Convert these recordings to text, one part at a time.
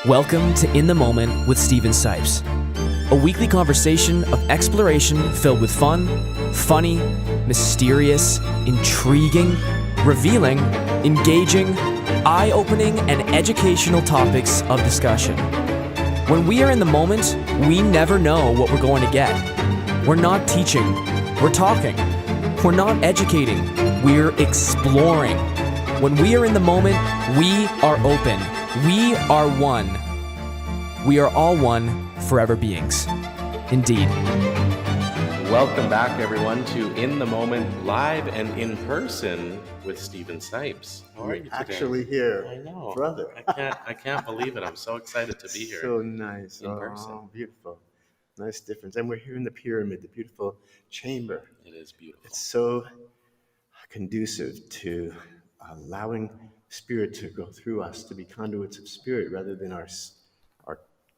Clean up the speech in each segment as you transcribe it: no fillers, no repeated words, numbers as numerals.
Welcome to In the Moment with Steven Sipes, a weekly conversation of exploration filled with fun, funny, mysterious, intriguing, revealing, engaging, eye-opening, and educational topics of discussion. When we are in the moment, we never know what we're going to get. We're not teaching, we're talking. We're not educating, we're exploring. When we are in the moment, we are open. We are one. We are all one, forever beings. Indeed. Welcome back, everyone, to In the Moment, live and in person with Steven Sipes. How are you today? Actually here, I know, brother. I can't believe it. I'm so excited to be here. So nice. In person. Beautiful. Nice difference. And we're here in the pyramid, the beautiful chamber. It is beautiful. It's so conducive to allowing spirit to go through us, to be conduits of spirit rather than our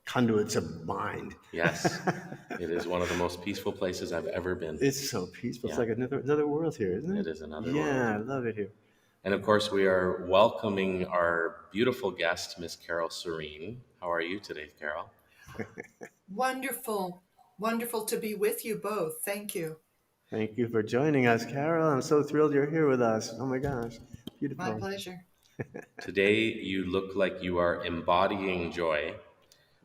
conduits of mind. Yes, it is one of the most peaceful places I've ever been. It's so peaceful. Yeah. It's like another world here, isn't it? It is another world. Yeah, I love it here. And of course, we are welcoming our beautiful guest, Miss Carol Serene. How are you today, Carol? Wonderful. Wonderful to be with you both. Thank you. Thank you for joining us, Carol. I'm so thrilled you're here with us. Oh my gosh, beautiful. My pleasure. Today, you look like you are embodying joy,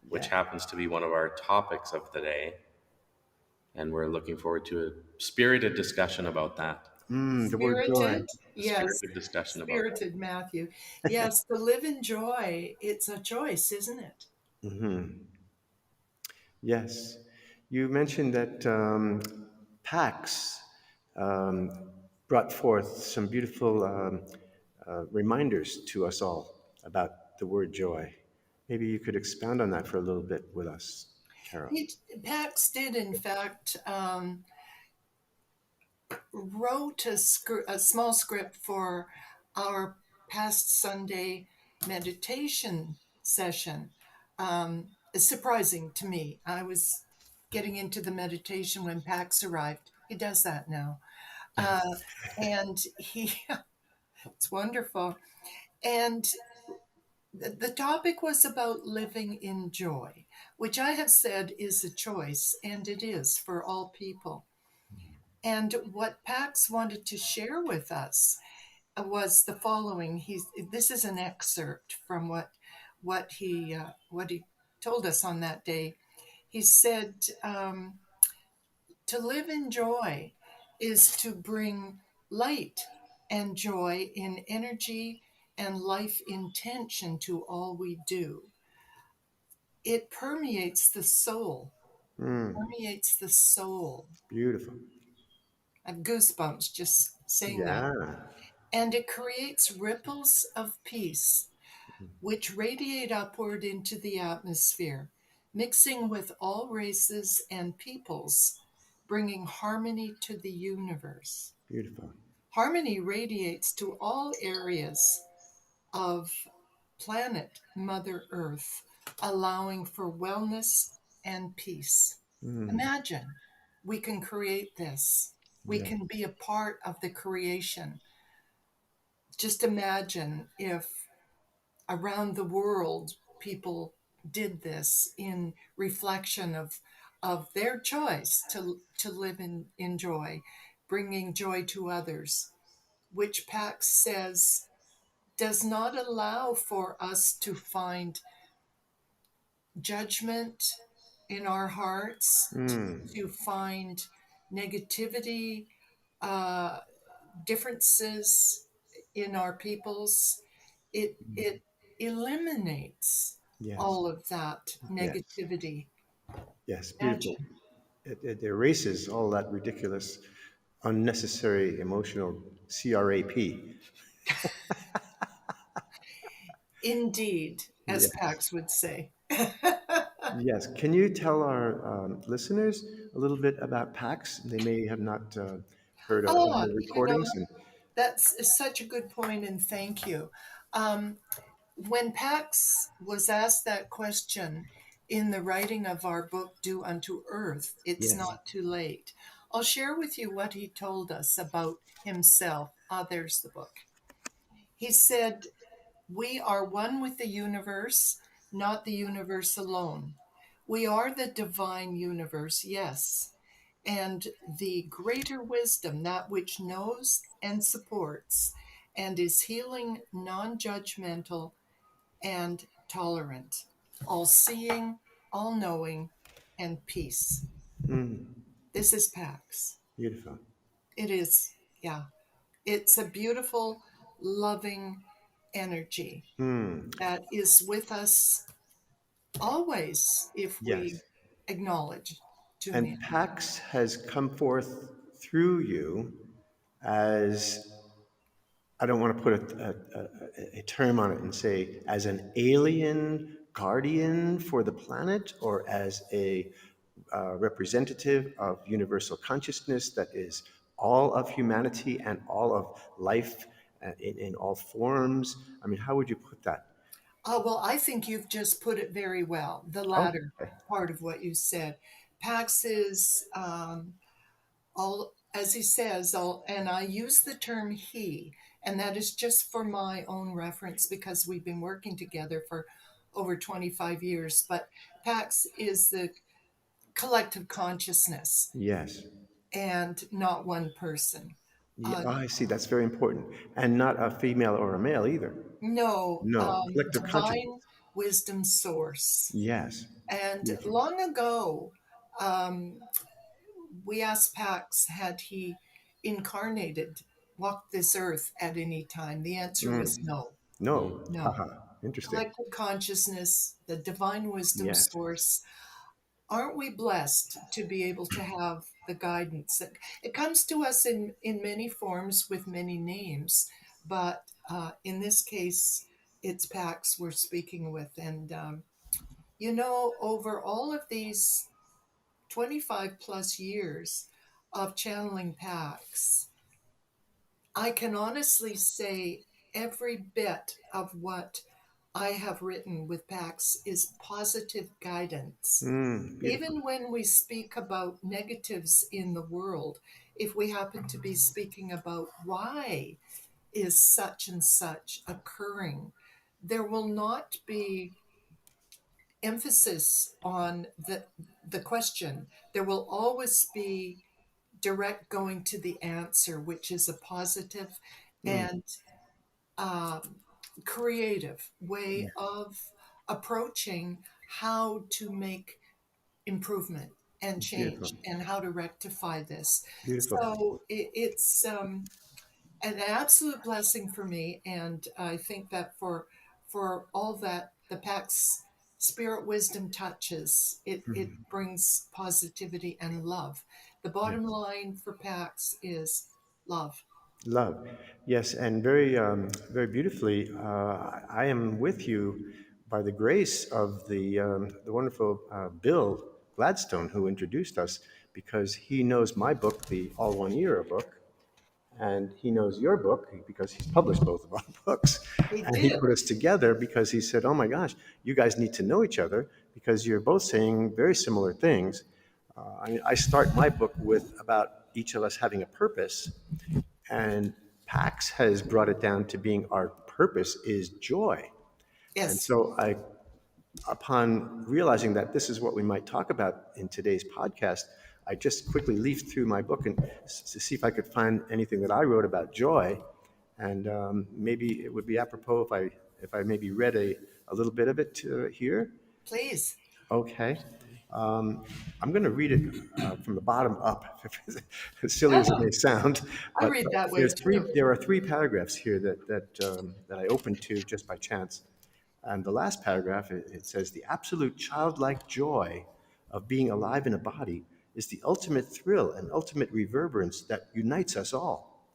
which happens to be one of our topics of the day. And we're looking forward to a spirited discussion about that. The word joy. Spirited? Yes. Spirited discussion about Spirited, Matthew. Yes, to live in joy, it's a choice, isn't it? Mm-hmm. Yes. You mentioned that PAX brought forth some beautiful reminders to us all about the word joy. Maybe you could expound on that for a little bit with us, Carol. Pax did, in fact, wrote a small script for our past Sunday meditation session. It's surprising to me. I was getting into the meditation when Pax arrived. He does that now. And it's wonderful. And the topic was about living in joy, which I have said is a choice, and it is for all people. And what Pax wanted to share with us was the following. This is an excerpt from what he told us on that day. He said, to live in joy is to bring light and joy in energy and life intention to all we do. It permeates the soul. Permeates the soul. Beautiful. I have goosebumps just saying that. And it creates ripples of peace, which radiate upward into the atmosphere, mixing with all races and peoples, bringing harmony to the universe. Beautiful. Harmony radiates to all areas of planet Mother Earth, allowing for wellness and peace. Imagine we can create this. We can be a part of the creation. Just imagine if around the world people did this in reflection of their choice to live in joy, bringing joy to others, which Pax says does not allow for us to find judgment in our hearts, to find negativity, differences in our peoples. It eliminates all of that negativity. Yes, beautiful. It erases all that ridiculous, unnecessary emotional CRAP. Indeed, as Pax would say. Yes. Can you tell our listeners a little bit about PAX? They may have not heard of the recordings. That's such a good point, and thank you. When Pax was asked that question in the writing of our book, Do Unto Earth, It's Not Too Late, I'll share with you what he told us about himself. There's the book. He said, we are one with the universe, not the universe alone. We are the divine universe, yes, and the greater wisdom, that which knows and supports and is healing, non judgmental, and tolerant, all seeing, all knowing, and peace. This is Pax. Beautiful. It is, yeah. It's a beautiful, loving energy that is with us always if we Yes. acknowledge, tune And in. Pax has come forth through you as, I don't want to put a term on it and say, as an alien guardian for the planet, or as a representative of universal consciousness that is all of humanity and all of life in all forms. I mean, how would you put that? Oh, well, I think you've just put it very well, the Oh, latter okay. part of what you said. Pax is all, as he says, all, and I use the term he, and that is just for my own reference because we've been working together for over 25 years. But Pax is the collective consciousness Yes. and not one person. Yeah, Uh, I see. That's very important. And not a female or a male either. no, No, collective consciousness. divine wisdom source. Yes. And Beautiful. long ago, um, we asked Pax had he incarnated, walked this earth at any time. The answer was no, No. no. Haha. Interesting. Collective consciousness, the divine wisdom Yes. source. Aren't we blessed to be able to have the guidance? It comes to us in many forms with many names, but in this case, it's Pax we're speaking with. And, over all of these 25 plus years of channeling Pax, I can honestly say every bit of what I have written with Pax is positive guidance. Beautiful. Even when we speak about negatives in the world, if we happen to be speaking about why is such and such occurring, there will not be emphasis on the question. There will always be direct going to the answer, which is a positive and um, creative way of approaching how to make improvement and Beautiful. change and how to rectify this. Beautiful. So it's an absolute blessing for me, and I think that for all that the PAX spirit wisdom touches, it brings positivity and love. The bottom Yes. line for PAX is love. Love. Yes, and very, very beautifully, I am with you by the grace of the wonderful Bill Gladstone, who introduced us, because he knows my book, the All One Era book, and he knows your book because he's published both of our books. He And he did. put us together because he said, "Oh my gosh, you guys need to know each other because you're both saying very similar things." I start my book with about each of us having a purpose, and Pax has brought it down to being our purpose is joy. And Yes. so upon realizing that this is what we might talk about in today's podcast, I just quickly leafed through my book and to see if I could find anything that I wrote about joy, and maybe it would be apropos if I maybe read a little bit of it here. Please. Okay. I'm going to read it from the bottom up, as silly as it may sound. I But read that way too. there are three paragraphs here that I opened to just by chance. And the last paragraph, it says, "The absolute childlike joy of being alive in a body is the ultimate thrill and ultimate reverberance that unites us all.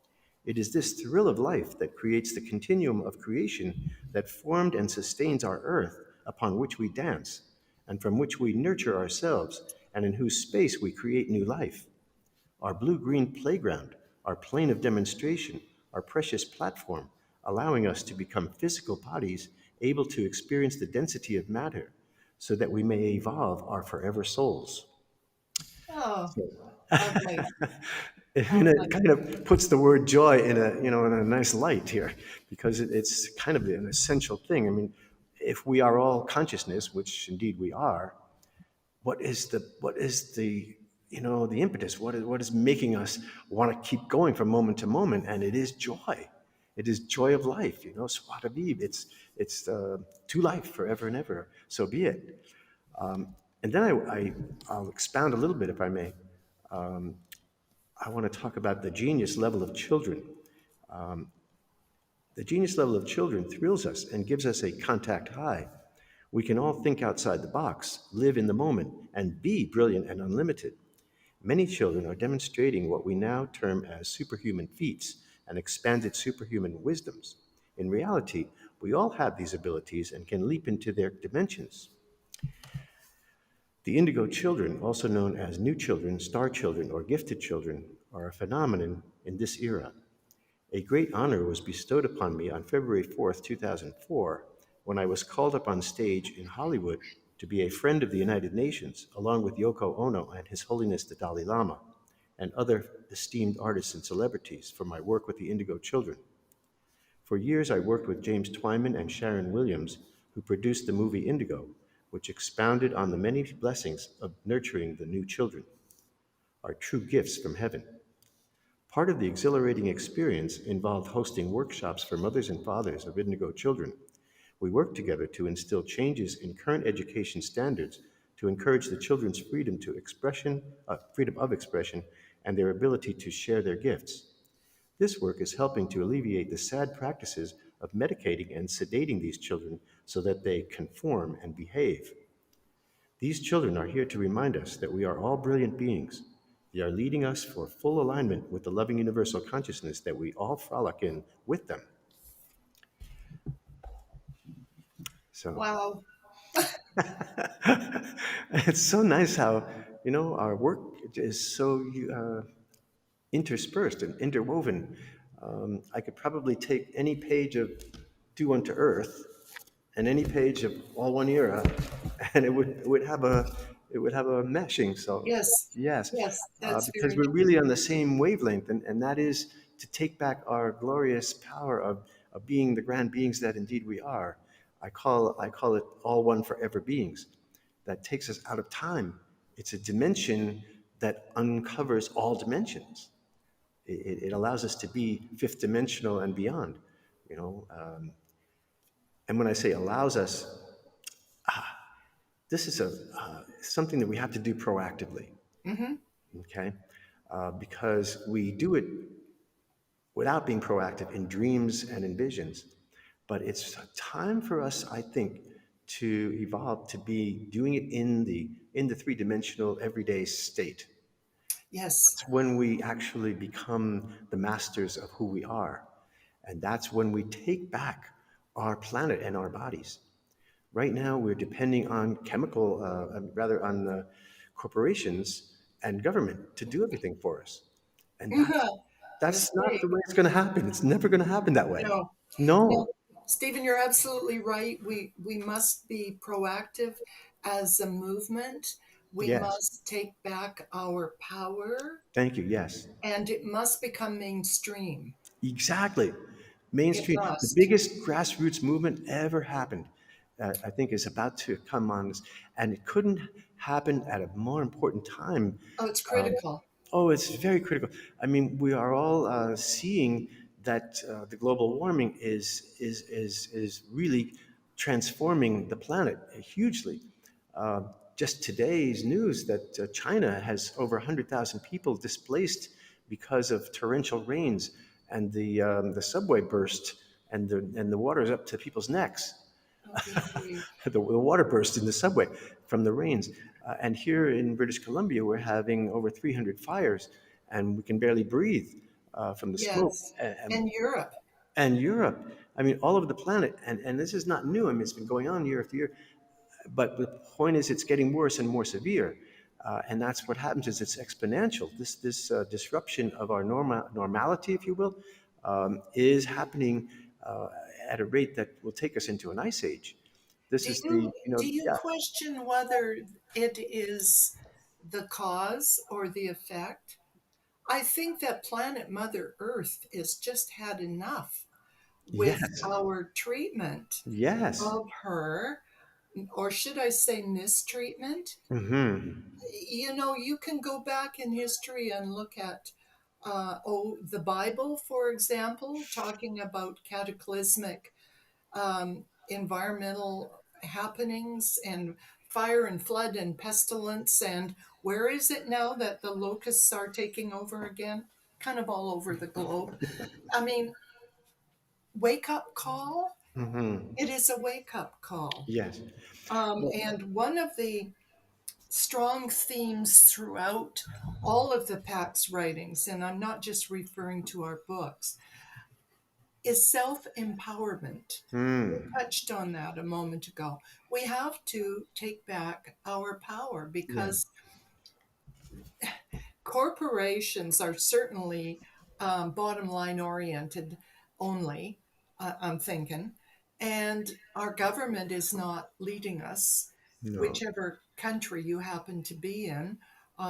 It is this thrill of life that creates the continuum of creation that formed and sustains our earth upon which we dance, and from which we nurture ourselves, and in whose space we create new life. Our blue-green playground, our plane of demonstration, our precious platform, allowing us to become physical bodies able to experience the density of matter, so that we may evolve our forever souls." Oh, So, lovely. and it kind of puts the word joy in a nice light here, because it's kind of an essential thing. I mean, if we are all consciousness, which indeed we are, what is the the impetus? What is making us want to keep going from moment to moment? And it is joy. It is joy of life. Swat Aviv. It's to life forever and ever. So be it. And then I'll expound a little bit, if I may. I want to talk about the genius level of children. The genius level of children thrills us and gives us a contact high. We can all think outside the box, live in the moment, and be brilliant and unlimited. Many children are demonstrating what we now term as superhuman feats and expanded superhuman wisdoms. In reality, we all have these abilities and can leap into their dimensions. The indigo children, also known as new children, star children, or gifted children, are a phenomenon in this era. A great honor was bestowed upon me on February 4th, 2004, when I was called up on stage in Hollywood to be a friend of the United Nations, along with Yoko Ono and His Holiness the Dalai Lama, and other esteemed artists and celebrities for my work with the Indigo Children. For years, I worked with James Twyman and Sharon Williams, who produced the movie Indigo, which expounded on the many blessings of nurturing the new children, our true gifts from heaven. Part of the exhilarating experience involved hosting workshops for mothers and fathers of indigo children. We worked together to instill changes in current education standards to encourage the children's freedom of expression, and their ability to share their gifts. This work is helping to alleviate the sad practices of medicating and sedating these children so that they conform and behave. These children are here to remind us that we are all brilliant beings. They are leading us for full alignment with the loving universal consciousness that we all frolic in with them. So Wow. it's so nice how our work is so interspersed and interwoven. I could probably take any page of Do Unto Earth and any page of All One Era, and it would have a meshing. So Yes. yes, Yes. That's because very we're true. really on the same wavelength, and that is to take back our glorious power of being the grand beings that indeed we are. I call it all one forever beings. That takes us out of time. It's a dimension that uncovers all dimensions. It allows us to be fifth dimensional and beyond. You know, and when I say allows us, this is something that we have to do proactively. Hmm. Okay, because we do it without being proactive in dreams and in visions. But it's time for us, I think, to evolve to be doing it in the three-dimensional everyday state. Yes. That's when we actually become the masters of who we are. And that's when we take back our planet and our bodies. Right now, we're depending on rather on corporations and government to do everything for us. And that's not the Mistake. way it's going to happen. It's never going to happen that way. No. No. No. Stephen, you're absolutely right. We must be proactive as a movement. We Yes. must take back our power, Thank you. Yes. and it must become mainstream. Exactly. It Mainstream, the must. biggest grassroots movement ever happened, I think is about to come on. And it couldn't happen at a more important time. Oh, it's critical. Oh, it's very critical. I mean, we are all seeing that the global warming is really transforming the planet hugely. Uh, just today's news that China has over 100,000 people displaced because of torrential rains, and the subway burst, and the water is up to people's necks. Oh, good grief. The water burst in the subway from the rains. And here in British Columbia, we're having over 300 fires, and we can barely breathe from the smoke. Yes. And Europe. And Europe, I mean, all over the planet. And this is not new. I mean, it's been going on year after year. But the point is, it's getting worse and more severe. And that's what happens is it's exponential. This disruption of our normality, if you will, is happening at a rate that will take us into an ice age. This Do is you do you yeah. question whether it is the cause or the effect? I think that planet Mother Earth has just had enough with Yes. our treatment Yes. of her, or should I say mistreatment? Mm-hmm. You know, you can go back in history and look at, the Bible, for example, talking about cataclysmic environmental happenings and fire and flood and pestilence. And where is it now that the locusts are taking over again? Kind of all over the globe. I mean, wake up call. Mm-hmm. It is a wake up call. Yes. Well, And one of the strong themes throughout all of the PAX writings, and I'm not just referring to our books, is self empowerment. We mm, touched on that a moment ago. We have to take back our power yeah. because corporations are certainly bottom line oriented only, I'm thinking, and our government is not leading us, No. whichever country you happen to be in.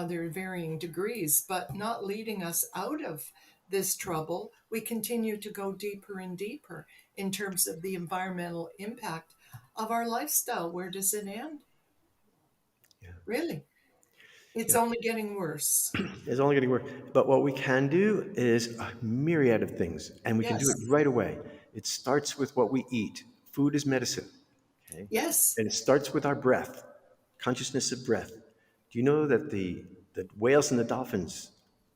There are varying degrees, but not leading us out of this trouble. We continue to go deeper and deeper in terms of the environmental impact of our lifestyle. Where does it end? Yeah. Really? It's Yeah. only getting worse. It's only getting worse. But what we can do is a myriad of things, and we can do it Yes. right away. It starts with what we eat. Food is medicine. Okay? Yes. And it starts with our breath, consciousness of breath. Do you know that the whales and the dolphins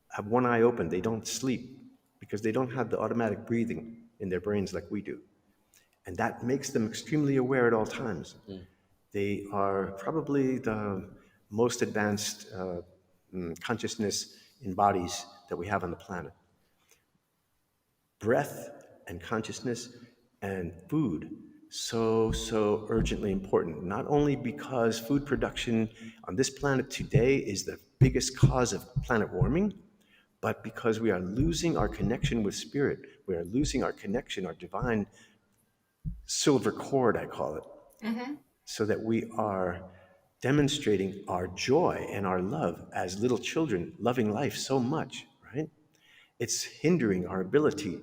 have one eye open? They don't sleep because they don't have the automatic breathing in their brains like we do. And that makes them extremely aware at all times. They are probably the most advanced consciousness in bodies that we have on the planet. Breath and consciousness and food, so urgently important. Not only because food production on this planet today is the biggest cause of planet warming, but because we are losing our connection with spirit. We are losing our connection, our divine silver cord, I call it, Mm-hmm. so that we are demonstrating our joy and our love as little children, loving life so much, right? It's hindering our ability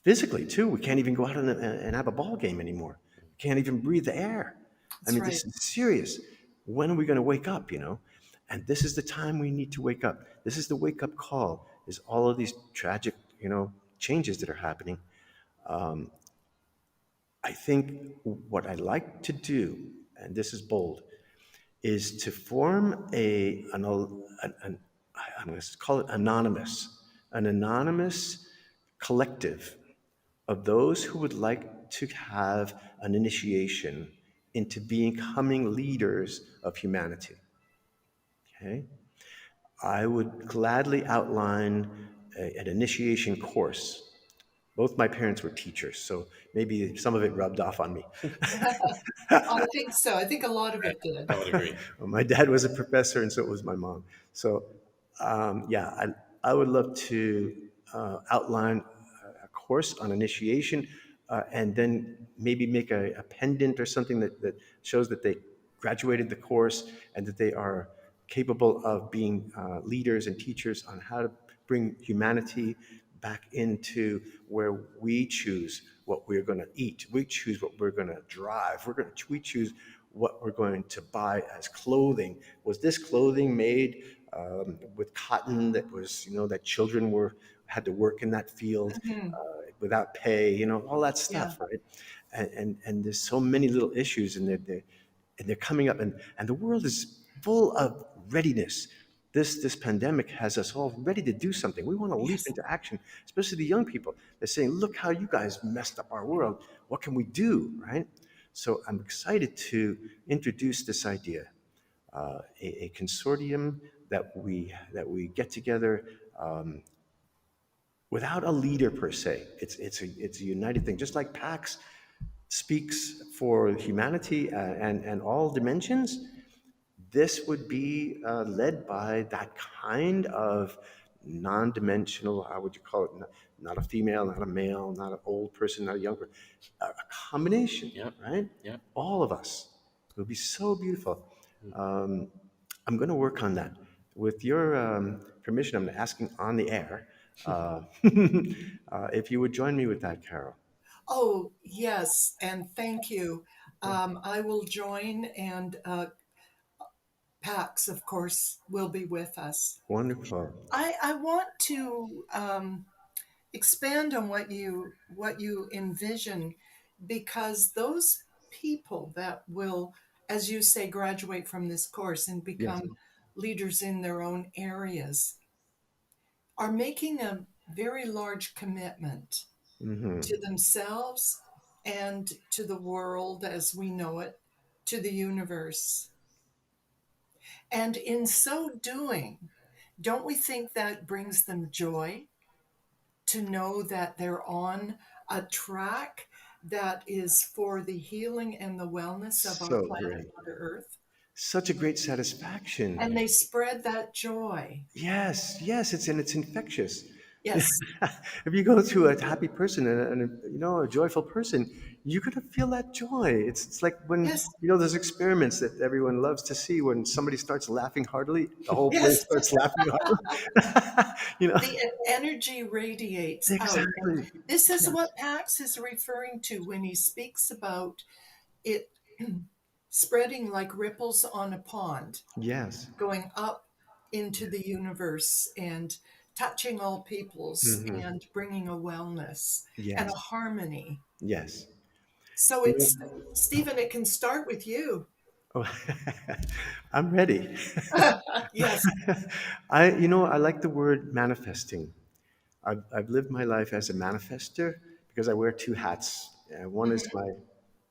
physically too. We can't even go out and have a ball game anymore. We can't even breathe the air. I That's mean, right. this is serious. When are we going to wake up, you know? And this is the time we need to wake up. This is the wake up call, is all of these tragic, changes that are happening. I think what I like to do, and this is bold, is to form I'm going to call it an anonymous collective of those who would like to have an initiation into becoming leaders of humanity. Okay? I would gladly outline an initiation course. Both my parents were teachers, so maybe some of it rubbed off on me. I think so. I think a lot of it did. I would agree. Well, my dad was a professor, and so was my mom. So, yeah, I would love to outline a course on initiation, and then maybe make a pendant or something that shows that they graduated the course and that they are capable of being leaders and teachers on how to bring humanity back into where we choose what we're going to eat. We choose what we're going to drive. We choose what we're going to buy as clothing. Was this clothing made with cotton that was, that children had to work in that field Mhm. without pay? All that Yeah. stuff, right? And there's so many little issues, and they're coming up, and the world is full of readiness. This pandemic has us all ready to do something. We want to leap Yes. into action, especially the young people. They're saying, "Look how you guys messed up our world. What can we do?" Right? So I'm excited to introduce this idea, a consortium that we get together without a leader per se. It's a united thing, just like PAX speaks for humanity and all dimensions. This would be led by that kind of non-dimensional, how would you call it? Not a female, not a male, not an old person, not a young person, a combination, Yep. right? Yep. All of us. It would be so beautiful. Um, I'm going to work on that. With your permission, I'm asking on the air if you would join me with that, Carol. Oh, yes, and thank you. I will join, and Pax, of course, will be with us. Wonderful. I want to expand on what you envision, because those people that will, as you say, graduate from this course and Yes. become leaders in their own areas are making a very large commitment Hmm. to themselves and to the world as we know it, to the universe. And in so doing, don't we think that brings them joy to know that they're on a track that is for the healing and the wellness of our So planet, great. Mother Earth? Such a great satisfaction. And they spread that joy. Yes, yes, it's infectious. Yes, If you go to a happy person and a joyful person, you're gonna feel that joy. It's like when yes, those experiments that everyone loves to see when somebody starts laughing heartily, the whole place yes. starts laughing heartily. you know, The energy radiates out. And exactly. this is Yes, what Pax is referring to when he speaks about it spreading like ripples on a pond, yes, going up into the universe and touching all peoples hmm, and bringing a wellness and a yes, harmony. yes. So You it's, know, Stephen, it can start with you. oh, I'm ready. Yes. I like the word manifesting. I've lived my life as a manifester because I wear two hats. One is Mhm. my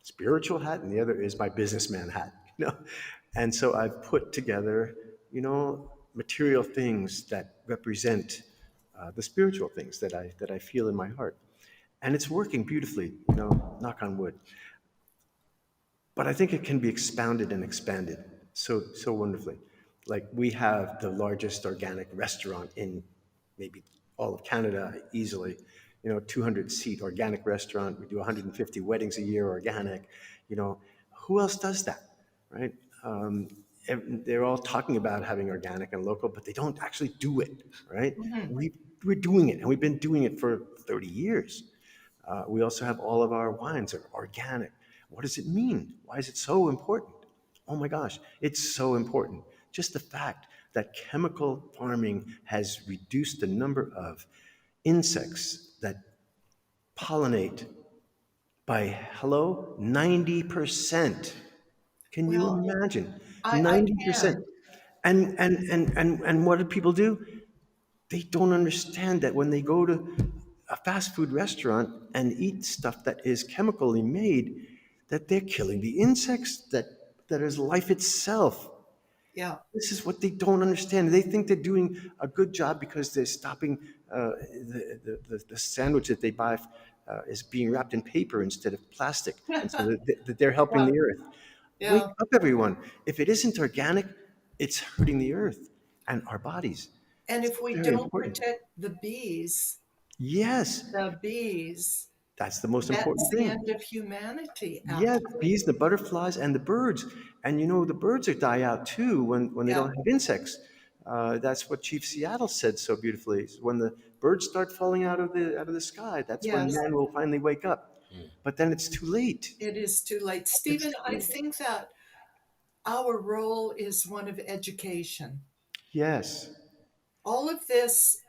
spiritual hat, and the other is my businessman hat. And so I've put together, material things that represent the spiritual things that I feel in my heart, and it's working beautifully. Knock on wood. But I think it can be expounded and expanded so wonderfully. Like we have the largest organic restaurant in maybe all of Canada easily. 200-seat organic restaurant. We do 150 weddings a year organic. You know, who else does that, right? Um, they're all talking about having organic and local, but they don't actually do it, right? Mhm. We're doing it, and we've been doing it for 30 years. We also have all of our wines are organic. What does it mean? Why is it so important? Oh my gosh, it's so important. Just the fact that chemical farming has reduced the number of insects that pollinate by, hello, 90%. Can you Well, imagine? I 90%. can. And what do people do? They don't understand that when they go to a fast food restaurant and eat stuff that is chemically made, that they're killing the insects that is life itself. Yeah. This is what they don't understand. They think they're doing a good job because they're stopping the sandwich that they buy is being wrapped in paper instead of plastic, and so that they're helping Yeah. the earth. Wake Yeah. up, everyone! If it isn't organic, it's hurting the earth and our bodies. And It's if we very don't important. protect Yes, the bees, that's the most important that's the thing. end of humanity, Yeah, the actually. bees, the butterflies, and the birds. And the birds are die out too when they Yeah. don't have insects. That's what Chief Seattle said so beautifully. When the birds start falling out of the sky, that's when Yes. man will finally wake up. But then it's too late. It is too late. It's Stephen, too I late. think that our role is one of education. Yes, All of this,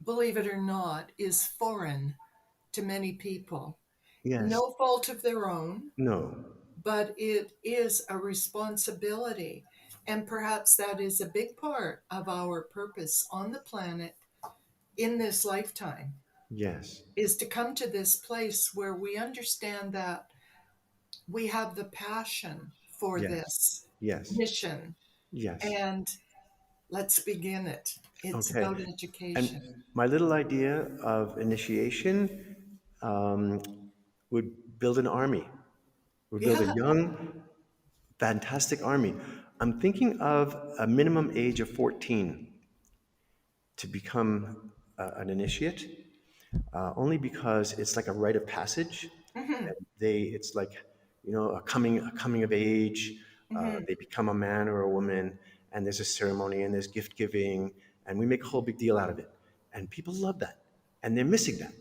believe it or not, is foreign to many people. yes, No fault of their own, no, but it is a responsibility. And perhaps that is a big part of our purpose on the planet in this lifetime, yes, is to come to this place where we understand that we have the passion for yes, this yes, mission, yes. and let's begin it. It's Okay. about And education. my little idea of initiation um, would build an army. Would build a Yeah, young, fantastic army. I'm thinking of a minimum age of 14 to become an initiate, only because it's like a rite of passage. hmm, It's like, a coming of age. hmm, They become a man or a woman, and there's a ceremony and there's gift giving, and we make a whole big deal out of it. And people love that, and they're missing that.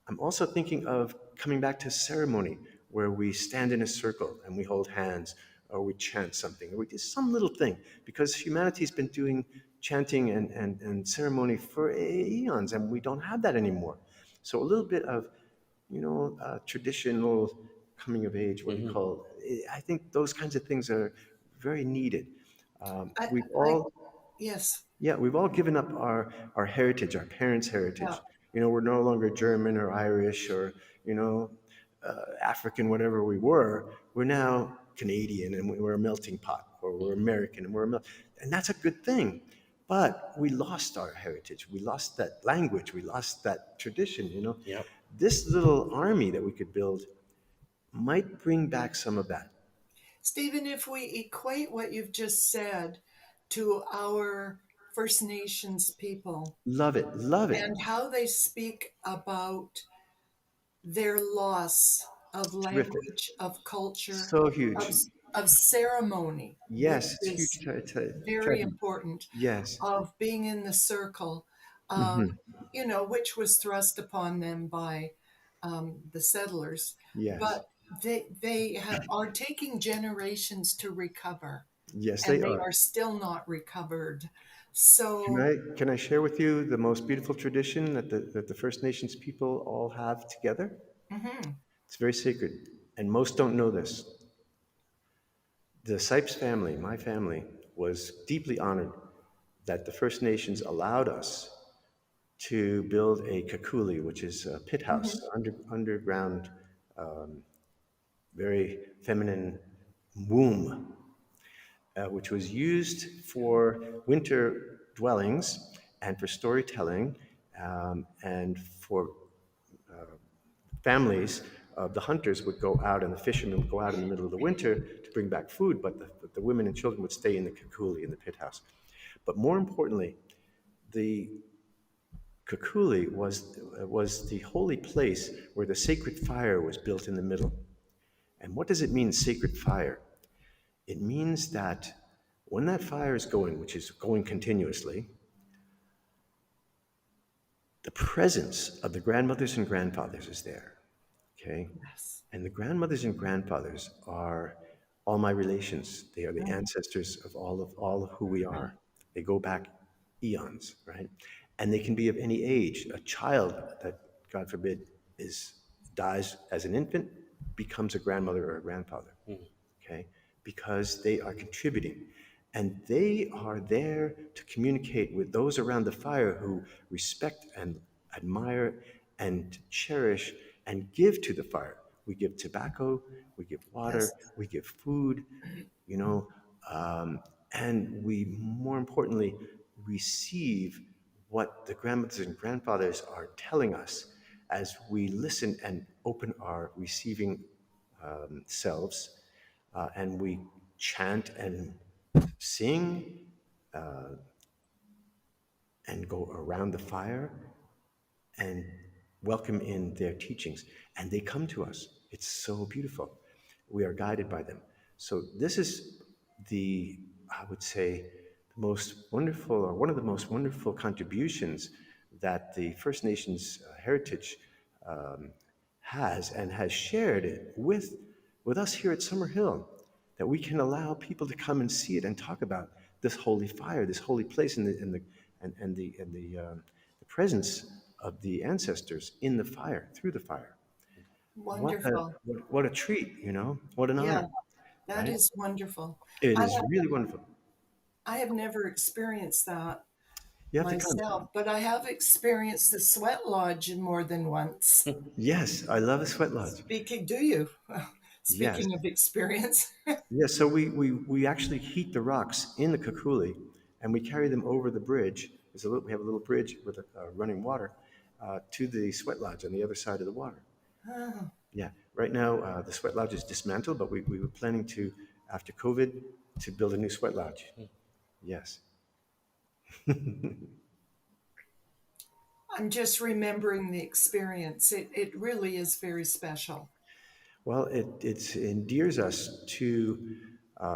I'm also thinking of coming back to ceremony where we stand in a circle and we hold hands, or we chant something, or we do some little thing, because humanity's been doing chanting and ceremony for eons, and we don't have that anymore. So a little bit of, traditional coming of age, what you call, I think those kinds of things are very needed. I, We've I all, yes, yeah, we've all given up our heritage, our parents' yeah. heritage. We're no longer German or Irish or, African, whatever we were. We're now Canadian, and we're a melting pot, or we're American and and that's a good thing. But we lost our heritage. We lost that language. We lost that tradition. Yep. This little army that we could build might bring back some of that. Stephen, if we equate what you've just said to our First Nations people Love it. Love it. and how they speak about their loss of Terrific. language, of culture, So of, huge. of ceremony, which Yes, it's huge. is very Tragedy. important, Yes. of being in the circle, Hmm. which was thrust upon them by the settlers. Yes. But are taking generations to recover, Yes, and they they are. are still not recovered. Can So, I share with you the most beautiful tradition that the First Nations people all have together? mhm, It's very sacred, and most don't know this. The Sipes family, my family, was deeply honored that the First Nations allowed us to build a kakuli, which is a pit house, mhm, underground, very feminine womb, which was used for winter dwellings and for storytelling, and for families. The hunters would go out and the fishermen would go out in the middle of the winter to bring back food, but the women and children would stay in the kakuli, in the pit house. But more importantly, the kakuli was the holy place where the sacred fire was built in the middle. And what does it mean, sacred fire? It means that when that fire is going, which is going continuously, the presence of the grandmothers and grandfathers is there. Okay? yes. And the grandmothers and grandfathers are all my relations. They are the ancestors of all of who we are. They go back eons, right? And they can be of any age. A child that, God forbid, dies as an infant becomes a grandmother or a grandfather. Okay? Because they are contributing. And they are there to communicate with those around the fire who respect and admire and cherish and give to the fire. We give tobacco, we give water, Yes. we give food, you know, and we, more importantly, receive what the grandmothers and grandfathers are telling us as we listen and open our receiving selves, and we chant and sing and go around the fire and welcome in their teachings. And they come to us. It's so beautiful. We are guided by them. So this is I would say, the most wonderful, or one of the most wonderful contributions that the First Nations heritage has, and has shared it with us here at Summerhill, that we can allow people to come and see it and talk about this holy fire, this holy place, the presence of the ancestors in the fire, through the fire. Wonderful. What a treat, what an Yeah, honor, that right? is wonderful. It I is really wonderful. I have never experienced that You have to come. myself, but I have experienced the sweat lodge more than once. Yes, I love a sweat lodge. Speaking, do you? Yes. Speaking of experience, Yes, so we actually heat the rocks in the Kakuli, and we carry them over the bridge. We have a little bridge with running water to the sweat lodge on the other side of the water. oh, Yeah, right now the sweat lodge is dismantled, but we were planning to, after COVID, to build a new sweat lodge. Yes. I'm just remembering the experience. It really is very special. Well, it endears us to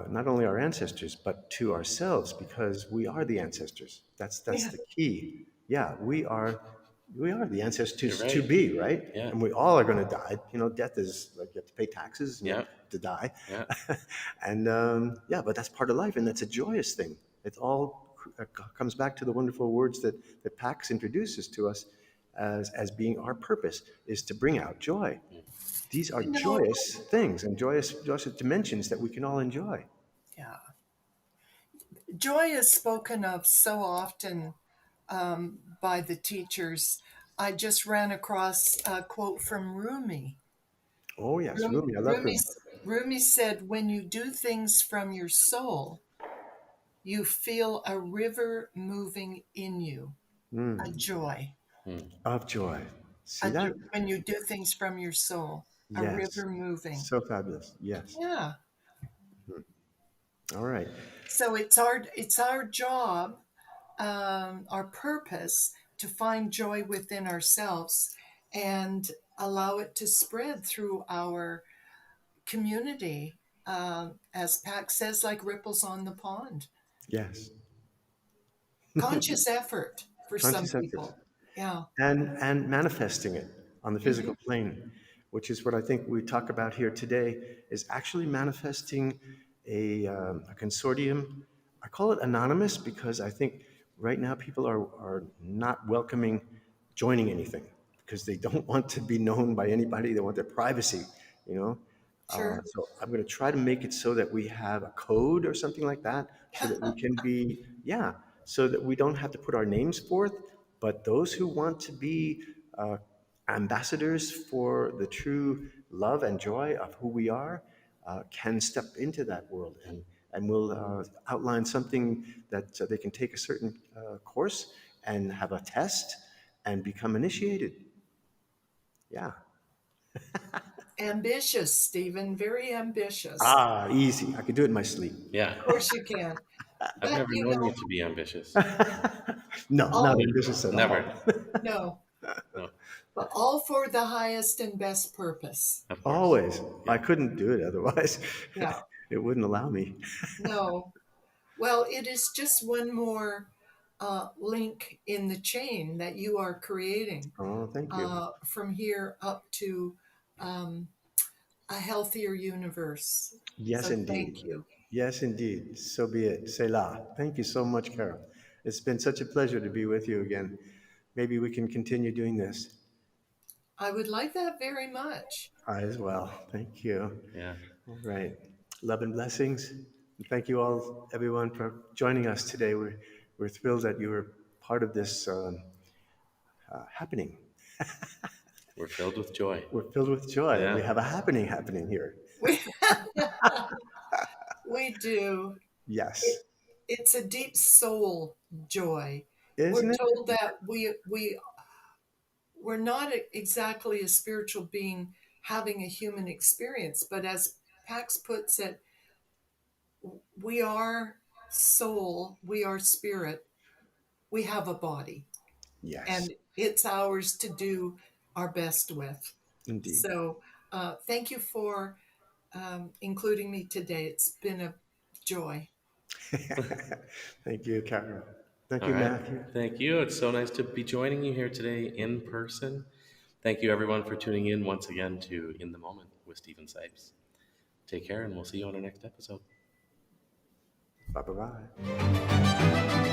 not only our ancestors, but to ourselves, because we are the ancestors. That's Yeah, the key. Yeah, we are We are the ancestors You're to right. be, right? Yeah. And we all are going to die. Death is like you have to pay taxes and you Yeah. have to die. Yeah. And yeah, but that's part of life, and that's a joyous thing. It all comes back to the wonderful words that Pax introduces to us as being our purpose is to bring out joy. These are You know, joyous things and joyous dimensions that we can all enjoy. yeah. Joy is spoken of so often by the teachers. I just ran across a quote from Rumi. Oh yes, Rumi, Rumi. I love Rumi, Rumi. Rumi said, when you do things from your soul, you feel a river moving in you, a joy. Of joy. See that? When you do things from your soul, a Yes. river moving. So fabulous. Yes. Yeah. All right. So it's our job, our purpose to find joy within ourselves and allow it to spread through our community, as Pax says, like ripples on the pond. Yes. Conscious effort for some Conscious effort. people. Yeah. And manifesting it on the physical plane, which is what I think we talk about here today, is actually manifesting a consortium. I call it anonymous because I think right now people are not welcoming joining anything because they don't want to be known by anybody. They want their privacy, you know. Sure. So I'm going to try to make it so that we have a code or something like that, so that we can be, yeah, so that we don't have to put our names forth, but those who want to be ambassadors for the true love and joy of who we are can step into that world, and we'll outline something that they can take a certain course and have a test and become initiated. Yeah. Ambitious, Stephen, very ambitious. Ah, easy. I could do it in my sleep. Yeah. Of course you can. I've But, never known you to be ambitious. No, not all, ambitious at Never. all. no, No. but all for the highest and best purpose. Of course. Always. I couldn't do it otherwise. Yeah. It wouldn't allow me. No. Well, it is just one more link in the chain that you are creating, Oh, thank you. from here up to a healthier universe. Yes, So indeed. thank you. Yes, indeed. So be it. Selah. Thank you so much, Carol. It's been such a pleasure to be with you again. Maybe we can continue doing this. I would like that very much. I as well. Thank you. Yeah. All right. Love and blessings. And thank you all, everyone, for joining us today. We're thrilled that you were part of this happening. We're filled with joy. We're filled with joy. Yeah. We have a happening here. We do. Yes. It's a deep soul joy. Isn't We're it? told that we're not exactly a spiritual being having a human experience, but as Pax puts it, we are soul, we are spirit, we have a body, Yes. and it's ours to do our best with. Indeed. So thank you for including me today. It's been a joy. Thank you, Carol. Thank All you, right. Matthew. Thank you. It's so nice to be joining you here today in person. Thank you, everyone, for tuning in once again to In the Moment with Stephen Sipes. Take care, and we'll see you on our next episode. Bye-bye.